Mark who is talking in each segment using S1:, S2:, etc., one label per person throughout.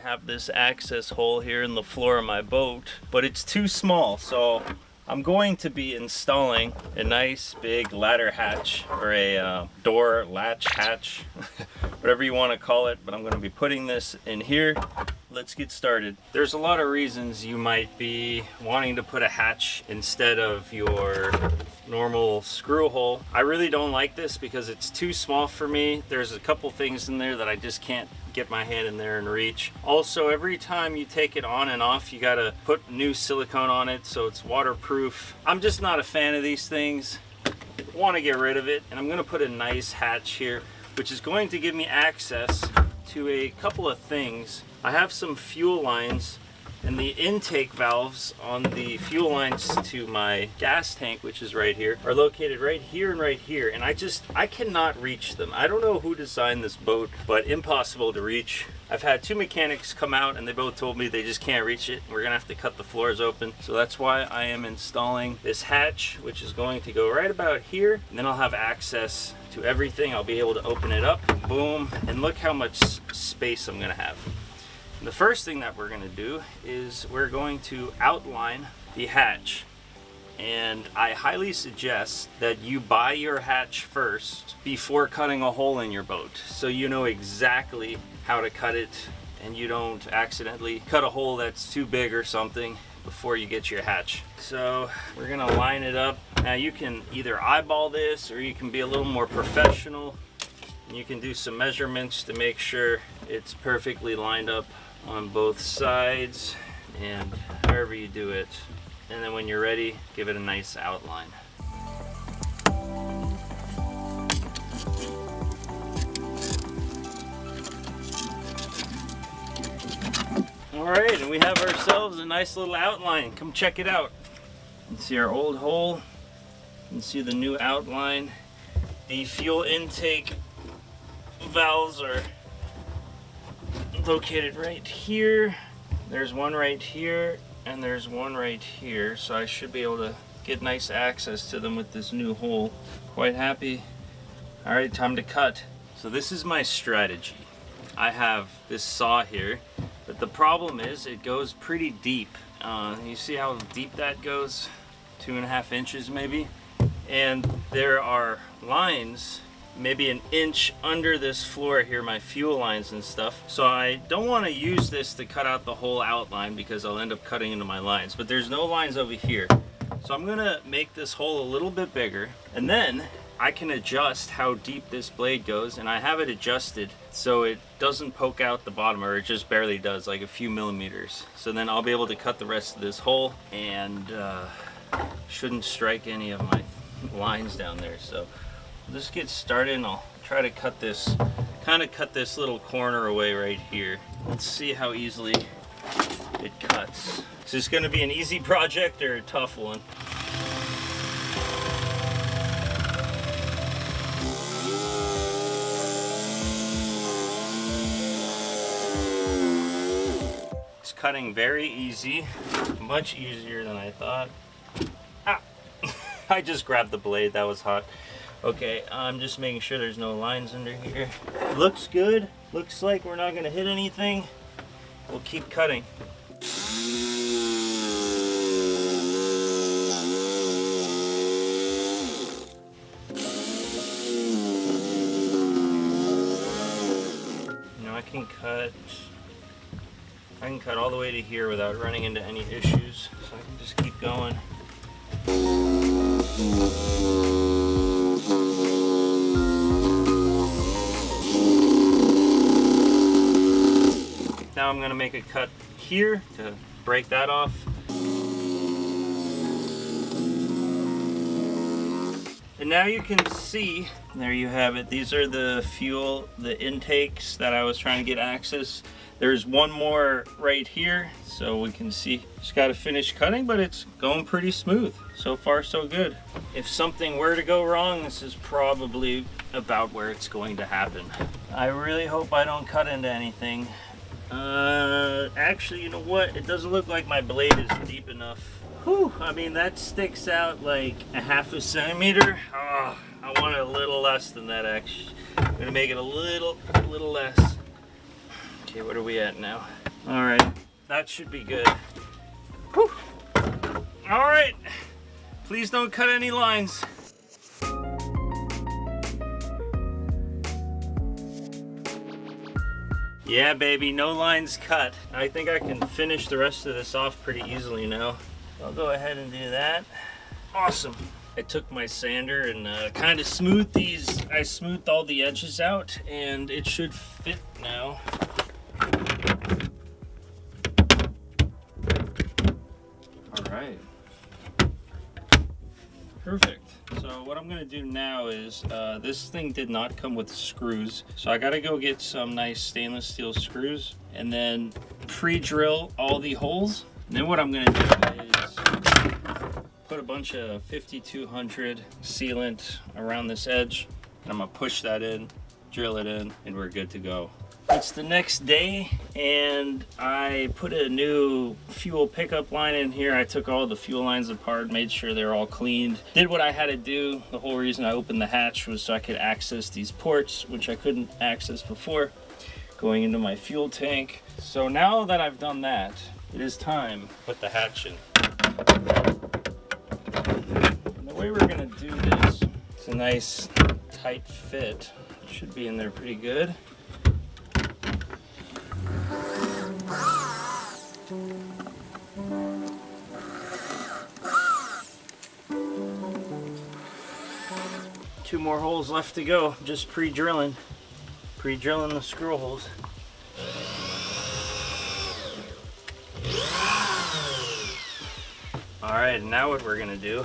S1: have this access hole here in the floor of my boat, but it's too small, so I'm going to be installing a nice big ladder hatch, or a door latch hatch, whatever you want to call it, but I'm going to be putting this in here. Let's get started. There's a lot of reasons you might be wanting to put a hatch instead of your normal screw hole. I really don't like this because it's too small for me. There's a couple things in there that I just can't get my hand in there and reach. Also, every time you take it on and off, you gotta put new silicone on it so it's waterproof. I'm just not a fan of these things. I want to get rid of it, and I'm gonna put a nice hatch here, which is going to give me access to a couple of things. I have some fuel lines, and the intake valves on the fuel lines to my gas tank, which is right here, are located right here and right here, and I cannot reach them. I don't know who designed this boat, but impossible to reach. I've had two mechanics come out and they both told me they just can't reach it. We're gonna have to cut the floors open. So that's why I am installing this hatch, which is going to go right about here, and then I'll have access to everything. I'll be able to open it up, boom, and look how much space I'm gonna have. The first thing that we're going to do is we're going to outline the hatch, and I highly suggest that you buy your hatch first before cutting a hole in your boat, so you know exactly how to cut it and you don't accidentally cut a hole that's too big or something before you get your hatch. So we're going to line it up. Now you can either eyeball this, or you can be a little more professional. You can do some measurements to make sure it's perfectly lined up on both sides, and however you do it. And then when you're ready, give it a nice outline. All right, and we have ourselves a nice little outline. Come check it out. You can see our old hole. You can see the new outline. The fuel intake valves are located right here. There's one right here, and there's one right here, so I should be able to get nice access to them with this new hole. Quite happy. All right, time to cut. So this is my strategy. I have this saw here, but the problem is it goes pretty deep. You see how deep that goes? 2.5 inches maybe. And there are lines maybe an inch under this floor here, my fuel lines and stuff. So I don't want to use this to cut out the whole outline because I'll end up cutting into my lines, but there's no lines over here. So I'm gonna make this hole a little bit bigger, and then I can adjust how deep this blade goes, and I have it adjusted so it doesn't poke out the bottom, or it just barely does, like a few millimeters. So then I'll be able to cut the rest of this hole and shouldn't strike any of my lines down there. So let's get started, and I'll try to cut this, cut this little corner away right here. Let's see how easily it cuts. Is this going to be an easy project or a tough one? It's cutting very easy, much easier than I thought. Ah! I just grabbed the blade, that was hot. Okay, I'm just making sure there's no lines under here. Looks good. Looks like we're not going to hit anything. We'll keep cutting. Now I can cut all the way to here without running into any issues. So I can just keep going. Now I'm going to make a cut here to break that off. And now you can see, there you have it. These are the fuel, the intakes that I was trying to get access. There's one more right here, so we can see. Just got to finish cutting, but it's going pretty smooth. So far, so good. If something were to go wrong, this is probably about where it's going to happen. I really hope I don't cut into anything. Actually, you know what? It doesn't look like my blade is deep enough. Whew, I mean, that sticks out like a 1/2 centimeter. Oh, I want it a little less than that, actually. I'm gonna make it a little less. Okay, what are we at now? All right, that should be good. Whew. All right, please don't cut any lines. Yeah, baby, no lines cut. I think I can finish the rest of this off pretty easily now. I'll go ahead and do that. Awesome. I took my sander and kind of smoothed these. I smoothed all the edges out and it should fit now. All right. Perfect. So what I'm gonna do now is, this thing did not come with screws. So I gotta go get some nice stainless steel screws and then pre-drill all the holes. And then what I'm gonna do is put a bunch of 5200 sealant around this edge. And I'm gonna push that in, drill it in, and we're good to go. It's the next day and I put a new fuel pickup line in here. I took all the fuel lines apart, made sure they're all cleaned. Did what I had to do. The whole reason I opened the hatch was so I could access these ports, which I couldn't access before, going into my fuel tank. So now that I've done that, it is time to put the hatch in. And the way we're gonna do this, it's a nice tight fit. It should be in there pretty good. Two more holes left to go, just pre-drilling the screw holes. All right, now what we're gonna do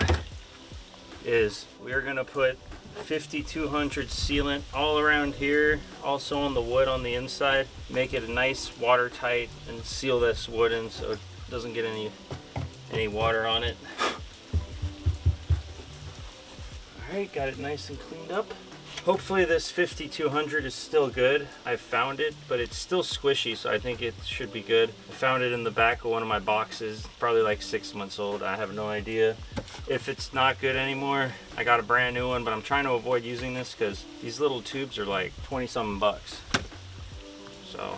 S1: is we're gonna put 5200 sealant all around here, also on the wood on the inside. Make it a nice watertight and seal this wood in so it doesn't get any water on it. Alright, got it nice and cleaned up. Hopefully this 5200 is still good. I found it, but it's still squishy, so I think it should be good. I found it in the back of one of my boxes, probably like 6 months old. I have no idea if it's not good anymore. I got a brand new one, but I'm trying to avoid using this because these little tubes are like 20-something bucks. So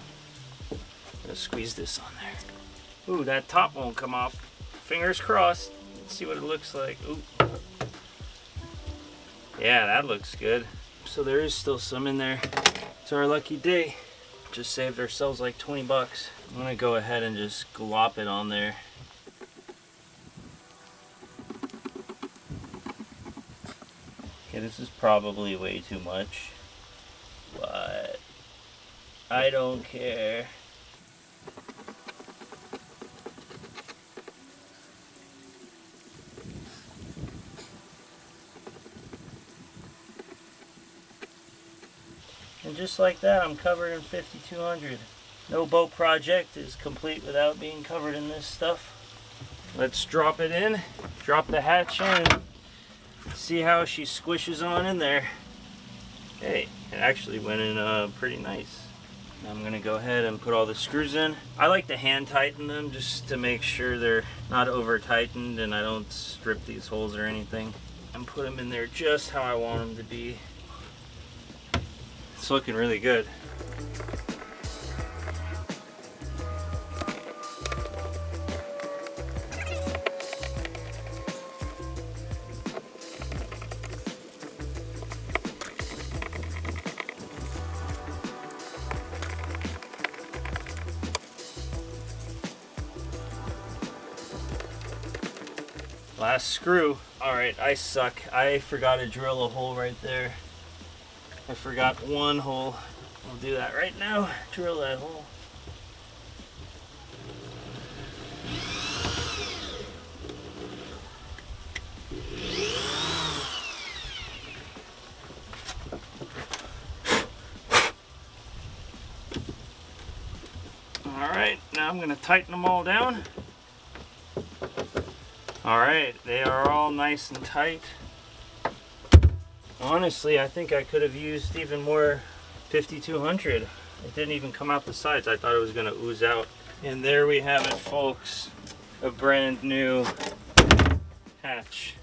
S1: I'm gonna squeeze this on there. Ooh, that top won't come off. Fingers crossed. Let's see what it looks like. Ooh. Yeah, that looks good. So there is still some in there. It's our lucky day. Just saved ourselves like 20 bucks. I'm gonna go ahead and just glop it on there. Okay, this is probably way too much, but I don't care. And just like that, I'm covered in 5200. No boat project is complete without being covered in this stuff. Let's drop it in, drop the hatch in, see how she squishes on in there. Hey, it actually went in pretty nice. Now I'm gonna go ahead and put all the screws in. I like to hand tighten them just to make sure they're not over tightened and I don't strip these holes or anything. And put them in there just how I want them to be. It's looking really good. Last screw. All right, I suck. I forgot to drill a hole right there. I forgot one hole. I'll do that right now. Drill that hole. All right, now I'm gonna tighten them all down. All right, they are all nice and tight. Honestly, I think I could have used even more 5200. It didn't even come out the sides. I thought it was gonna ooze out. And there we have it, folks. A brand new hatch.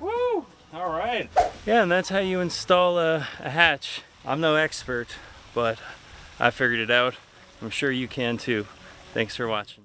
S1: Woo! All right. Yeah, and that's how you install a hatch. I'm no expert, but I figured it out. I'm sure you can too. Thanks for watching.